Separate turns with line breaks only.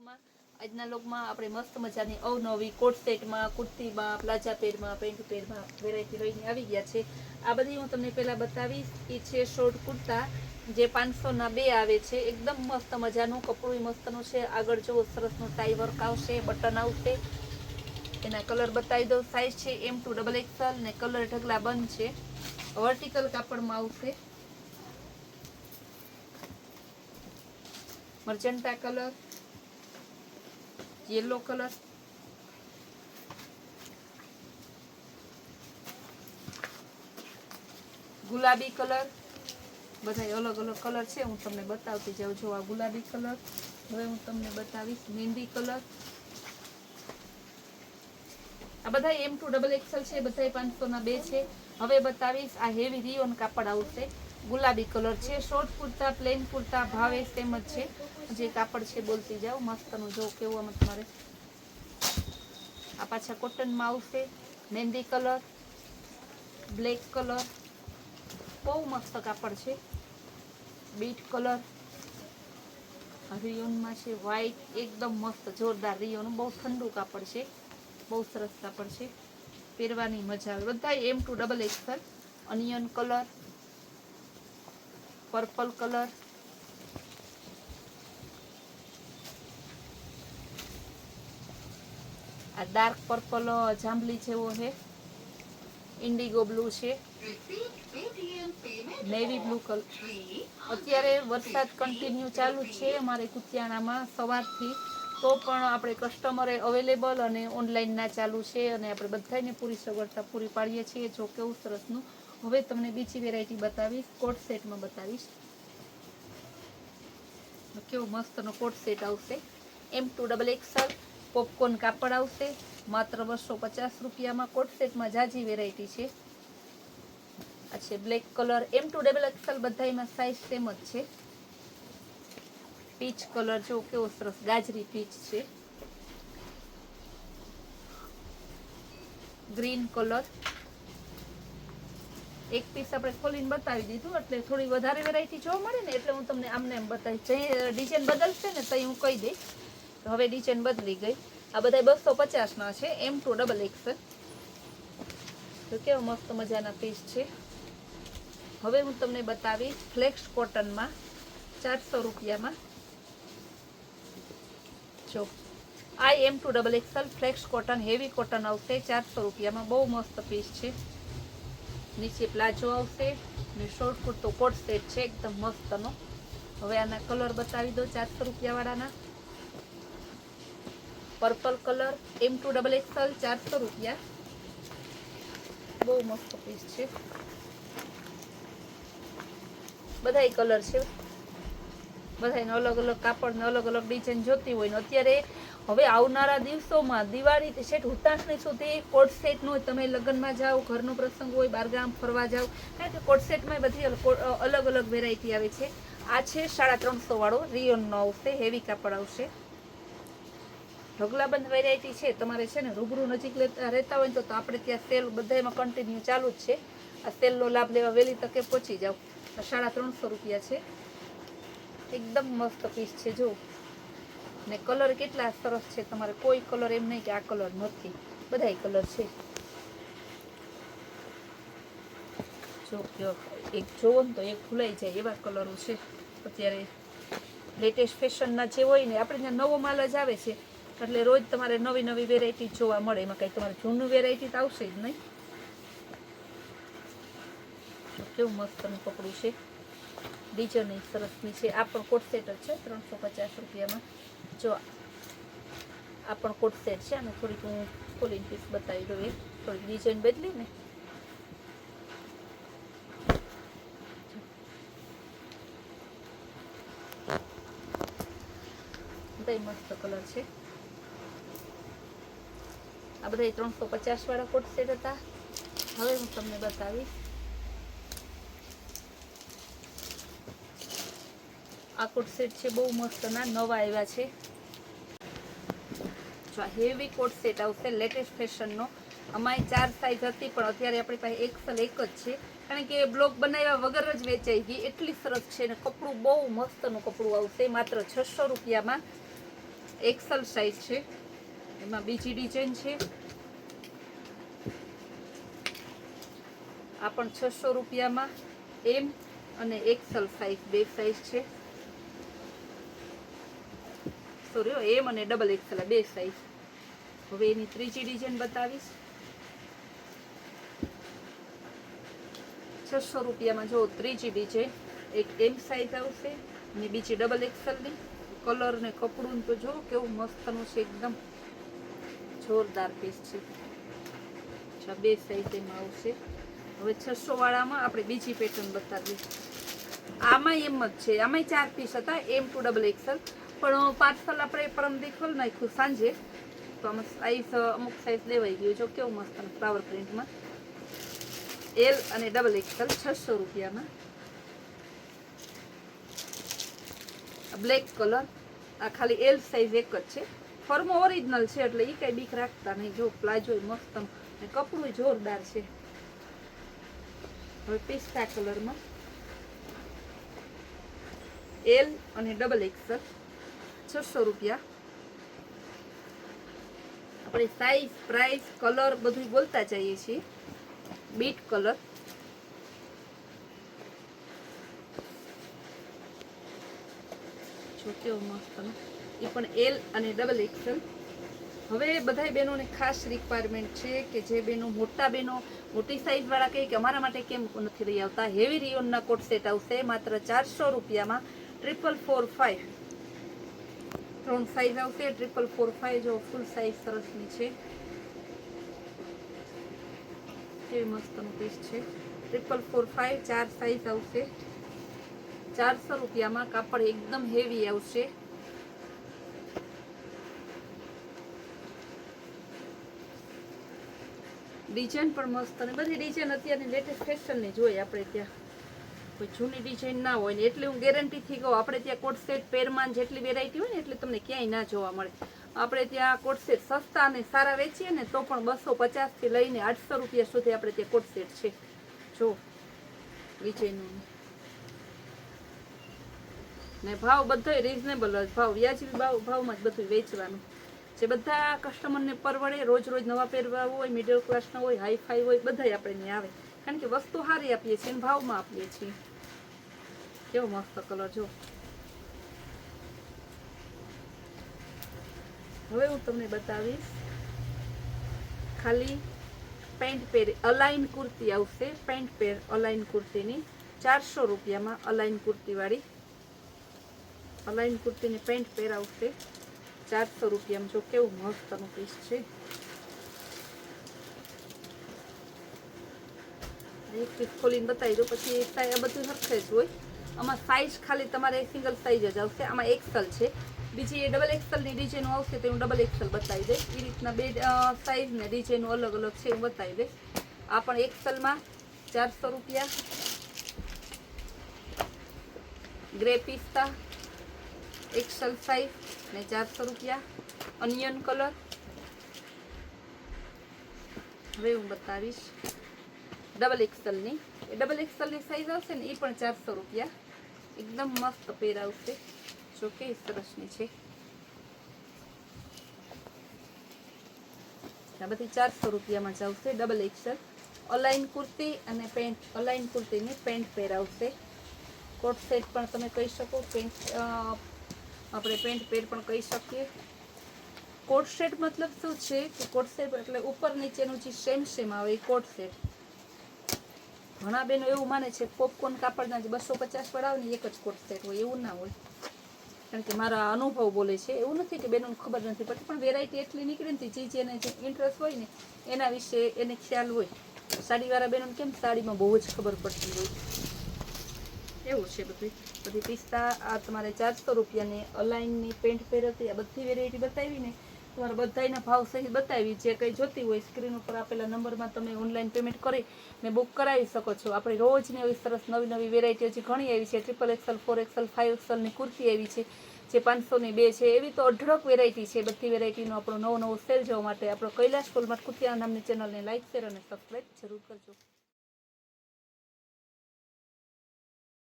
આજના લોકમાં આપણે મસ્ત મજાની અવનવી કોટ સેટમાં, કુર્તીમાં, પ્લાઝા પેરમાં, પેન્ટ પેરમાં વેરાયટી લઈને આવી ગયા છે. આ બધી હું તમને પહેલાં બતાવીશ. એ છે શોર્ટ કુર્તા, જે 500ના 2 આવે છે. એકદમ મસ્ત મજાનું કપડું મસ્તનું છે. આગળ જુઓ સરસનું ટાઈ વર્ક આવશે, બટન આવશે. એના કલર બતાવી દઉં. સાઇઝ છે M2XXL ને કલર ઢગલા બંધ છે. વર્ટિકલ કાપડમાં આવશે. મર્જન્ટા કલર, येलो कलर, गुलाबी कलर, બધા અલગ અલગ કલર છે. હું તમને બતાવતી જાઉં. જો આ ગુલાબી કલર, હવે હું તમને બતાવીશ મહેંદી કલર. આ બધા M2XXL છે, બધા 500ના 2 છે. હવે બતાવીશ આ હેવી રિયોન કાપડ આવશે. ગુલાબી કલર છે. શોર્ટ કુર્તા, પ્લેન કુર્તા ભાવે સેમ જ છે. જે કાપડ છે બોલતી જાઓ. મસ્તનું જો કેવું આમાં તમારે. આ પાછા કોટનમાં આવશે. મહેંદી કલર, બ્લેક કલર, બહુ મસ્ત કાપડ છે. બીટ કલર, રિયોનમાં છે. વ્હાઈટ, એકદમ મસ્ત જોરદાર રિયોન. બહુ ઠંડુ કાપડ છે, બહુ સરસ કાપડ છે. પહેરવાની મજા આવે. બધા M2XXL. Onion colour, purple colour, આ ડાર્ક પર્પલ જાંબલી જેવો છે. ઇન્ડિગો બ્લુ છે. Navy blue colour. અત્યારે વરસાદ કન્ટિન્યુ ચાલુ છે અમારે કુતિયાણામાં સવારથી. તો પણ આપણે કસ્ટમરે અવેલેબલ અને ઓનલાઈનના ચાલુ છે. અને આપણે બધાને પૂરી સગવડતા પૂરી પાડીએ છીએ. જો કેવું સરસનું. હવે તમને બીજી વેરાયટી બતાવીશ. કોટ સેટમાં બતાવીશ. કેવું મસ્તનો કોટ સેટ આવશે. M2XXL. પોપકોર્ન કાપડ આવશે. માત્ર 250 રૂપિયામાં. કોટ સેટમાં જાજી વેરાયટી છે. આ છે બ્લેક કલર. M2XXL બધામાં સાઇઝ સેમ જ છે. પીચ કલર જો કેવો સરસ ગાજરી પીચ છે. Green colour. એક પીસ આપણે ખોલીને બતાવી દીધું એટલે થોડી વધારે વેરાયટી જોવા મળે ને, એટલે હું તમને આમને એમ બતાવીશ. જે ડિઝાઇન બદલશે ને તો હું કહી દઈશ. હવે ડિઝાઇન બદલી ગઈ. આ બધા 250ના છે. M2XXL. તો કેવા મસ્ત મજાના પીસ છે. હવે હું તમને બતાવીશ ફ્લેક્સ કોટનમાં 400 રૂપિયામાં. જો આ M2XXL flex cotton heavy cotton આવશે 400 રૂપિયામાં. બહુ મસ્ત પીસ છે. નીચે પ્લાઝો આવશે ને શોર્ટ કુર્તો કોટ સેટ છે એકદમ મસ્તનો. હવે આના કલર બતાવી દો 400 રૂપિયાવાળાના. પર્પલ કલર M2XXL 400 રૂપિયા. બહુ મસ્ત પીસ છે. બધાય કલર છે. બધાને અલગ અલગ કાપડ ને અલગ અલગ ડિઝાઇન જોતી હોય ને અત્યારે હવે આવનારા દિવસોમાં દિવાળી સેટ ઉતાસણી સુધી કોટ સેટ નો તમે લગ્નમાં જાઓ, ઘરનો પ્રસંગ હોય, બારગામ ફરવા જાઓ, કારણ કે કોટ સેટમાં બધી અલગ અલગ વેરાયટી આવે છે. આ છે 350 વાળો રિયોનનો આવશે. હેવી કાપડ આવશે. ઢગલાબંધ વેરાયટી છે. તમારે છે ને રૂબરૂ નજીક રહેતા હોય તો આપણે ત્યાં સેલ બધામાં કન્ટિન્યુ ચાલુ જ છે. આ સેલનો લાભ લેવા વહેલી તકે પહોંચી જાઓ. 350 રૂપિયા છે. એકદમ મસ્ત પીસ છે જો. ને કલર કેટલા સરસ છે. તમારે કોઈ કલર એમ નહીં કે આ કલર નથી, બધાય કલર છે. જો એક જોવો ને તો એક ભૂલાઈ જાય એવા કલરો છે. અત્યારે લેટેસ્ટ ફેશનના જે હોય ને, આપણે ત્યાં નવો માલ જ આવે છે એટલે રોજ તમારે નવી નવી વેરાયટી જોવા મળે. એમાં કંઈ તમારે જૂનું વેરાયટી તો આવશે જ નહીં. કેવું મસ્તનું કપડું છે. ડિઝાઇન સરસની છે. આ પણ કોટ સેટ જ છે 350 રૂપિયામાં. જો આ પણ કોટ સેટ છે. અને થોડીક હું ખોલીને પીસ બતાવી દઉં. એ થોડીક ડિઝાઇન બદલી ને. બધા મસ્ત કલર છે. આ બધા 350 વાળા કોટ સેટ હતા. હવે હું તમને બતાવીશ આ કોટ સેટ છે. બહુ મસ્ત ના નવા આવ્યા છે. જો હેવી કોટ સેટ આવશે લેટેસ્ટ ફેશનનો. અમારી 4 સાઈઝ હતી પણ અત્યારે આપણી પાસે XL એક જ છે, કારણ કે બ્લોક બનાવ્યા વગર જ વેચાઈ ગઈ. એટલી સરસ છે ને કપડું બહુ મસ્તનું કપડું આવશે. માત્ર 600 રૂપિયામાં એક્સેલ સાઇઝ છે, એમાં બીજી ડિઝાઇન છે. આ પણ 600 રૂપિયામાં એમ અને એક્સેલ સાઇઝ બે સાઇઝ છે. સોરી, એમ અને ડબલ એક્સેલ બે સાઇઝ. હવે એની ત્રીજી ડિઝાઇન બતાવીશ. 600 રૂપિયામાં જો ત્રીજી ડિઝાઇન, એક એમ સાઇઝ આવશે અને બીજી ડબલ એક્સેલની. કલર ને કપડું તો જો કેવું મસ્તનું છે, એકદમ જોરદાર પીસ છે. બે સાઇઝ એમાં આવશે. હવે 600 વાળામાં આપણે બીજી પેટર્ન બતાવીએ. આમાં એમ જ છે, આમાં 4 પીસ હતા, એમ ટુ ડબલ એક્સેલ. પણ પાર્સલ આપણે પરમ ખોલી નાખ્યું સાંજે, તો આમાં સાઈઝ અમુક સાઈઝ લેવાઈ ગયું. જો કેવું મસ્ત ફ્લાવર પ્રિન્ટમાં એલ અને ડબલ એક્સેલ 600 રૂપિયામાં. બ્લેક કલર, આ ખાલી એલ સાઈઝ એક જ છે. ફોર્મો ઓરિજિનલ છે એટલે એ કઈ બીક રાખતા નહીં. જો પ્લાઝો મસ્ત અને કપડું જોરદાર છે. હવે પિસ્તા કલરમાં એલ અને ડબલ એક્સેલ 600 રૂપિયા. આપણે સાઈઝ, પ્રાઇસ, કલર બધું બોલતા જઈએ છીએ. બીટ કલર, જો કેવો મસ્ત, એ પણ એલ અને ડબલ એક્સેલ. હવે બધા બહેનોને ખાસ રિક્વાયરમેન્ટ છે કે જે બહેનો મોટા બહેનો મોટી સાઈઝ વાળા કહે કે અમારા માટે કેમ નથી લઈ આવતા. હેવી રિયોનના કોટ સેટ આવશે માત્ર 400 રૂપિયામાં. 4445 3 સાઈઝ આવશે. 4445 જો ફૂલ સાઈઝ સરસની છે, કેવી મસ્તનું પીસ છે. 4445 4 સાઈઝ આવશે. 400 રૂપિયામાં. કાપડ એકદમ હેવી આવશે. ડિઝાઇન પણ મસ્ત, અને બધી ડિઝાઇન અત્યારની લેટેસ્ટ ફેશનની જોઈએ આપણે ત્યાં. કોઈ જૂની ડિઝાઇન ના હોય ને, એટલે હું ગેરંટીથી કહું, આપણે ત્યાં કોટ સેટ પેરમાં જેટલી વેરાયટી હોય ને એટલે તમને ક્યાંય ના જોવા મળે. આપણે ત્યાં કોટ સેટ સસ્તા અને સારા વેચીએ ને તો પણ 250 થી લઈને 800 રૂપિયા સુધી આપણે ત્યાં કોટ સેટ છે. જો ડિઝાઇનનું ને ભાવ બધો રીઝનેબલ જ ભાવ, વ્યાજબી ભાવમાં જ બધું વેચવાનું. જે બધા કસ્ટમરને પરવડે, રોજ રોજ નવા પહેરવા હોય, મિડલ ક્લાસના હોય, હાઈફાઈ હોય, બધા આપણે ત્યાં આવે. કારણ કે વસ્તુ સારી આપીએ છીએ અને ભાવમાં આપીએ છીએ. કેવો મસ્ત કલર જો. હવે હું તમને બતાવીશ ખાલી પેન્ટ પેર અલાઈન કુર્તી આવશે. પેન્ટ પેર અલાઈન કુર્તીની 400 રૂપિયામાં. અલાઈન કુર્તીવાળી અલાઈન કુર્તીની પેન્ટ પેર આવશે 400 રૂપિયામાં. જો કેવું મસ્તનું પીસ છે. એક પીસ ખોલીને બતાવી દો, પછી આ બધું સરખે જ હોય. આમાં સાઈઝ ખાલી તમારે સિંગલ સાઈઝ જ આવશે. આમાં એક્સેલ છે, બીજી ડબલ એક્સેલની ડિઝાઇનો આવશે તો હું ડબલ એક્સેલ બતાવી દઈશ. એ રીતના બે સાઈઝ ને ડિઝાઇનો અલગ અલગ છે, હું બતાવી દઈશ. આ પણ એક્સેલમાં 400 રૂપિયા. ગ્રે પિસ્તા એક્સેલ સાઈઝ ને 400 રૂપિયા. Onion colour. હવે હું બતાવીશ ડબલ એક્સેલની. એ ડબલ એક્સેલની સાઈઝ આવશે ને એ પણ 400 રૂપિયા. એકદમ મસ્ત પેર આવશે. જો કે સરસની છે. આ બધી 400 રૂપિયામાં જ આવશે. ડબલ એક્સેલ અલાઈન કુર્તી અને પેન્ટ, અલાઈન કુર્તીની પેન્ટ પેર આવશે. કોટ સેટ પણ તમે કહી શકો, પેન્ટ આપણે પેન્ટ પેર પણ કહી શકીએ. કોટ સેટ મતલબ શું છે કે કોટ સેટ એટલે ઉપર નીચેનું જે સેમ સેમ આવે એ કોટ સેટ. ઘણા બહેનો એવું માને છે પોપકોર્ન કાપડના જે 250 વાળા આવે ને એક જ કોટ સેટ હોય. એવું ના હોય, કારણ કે મારા અનુભવ બોલે છે. એવું નથી કે બેનોને ખબર નથી પડતી, પણ વેરાયટી એટલી નીકળે ને જે જેને જે ઇન્ટરેસ્ટ હોય ને એના વિશે એને ખ્યાલ હોય. સાડીવાળા બહેનોને કેમ સાડીમાં બહુ જ ખબર પડતી હોય, એવું છે બધું. બધી પિસ્તા આ તમારે 400 રૂપિયાની અલાઈનની પેન્ટ પેર હતી. આ બધી વેરાયટી બતાવીને તમારે બધાના ભાવ સહિત બતાવી. જે કંઈ જોતી હોય સ્ક્રીન ઉપર આપેલા નંબરમાં તમે ઓનલાઈન પેમેન્ટ કરી ને બુક કરાવી શકો છો. આપણે રોજની એવી સરસ નવી નવી વેરાયટી હજી ઘણી આવી છે. 3XL, 4XL, 5XLની કુર્તી આવી છે જે 500ની 2 છે. એવી તો અઢળક વેરાયટી છે. બધી વેરાયટીનો આપણો નવો સેલ જોવા માટે આપણો કૈલાશ ફૂલમાર્ટ કુતિયા નામની ચેનલને લાઈક, શેર અને સબસ્ક્રાઈબ જરૂર કરજો.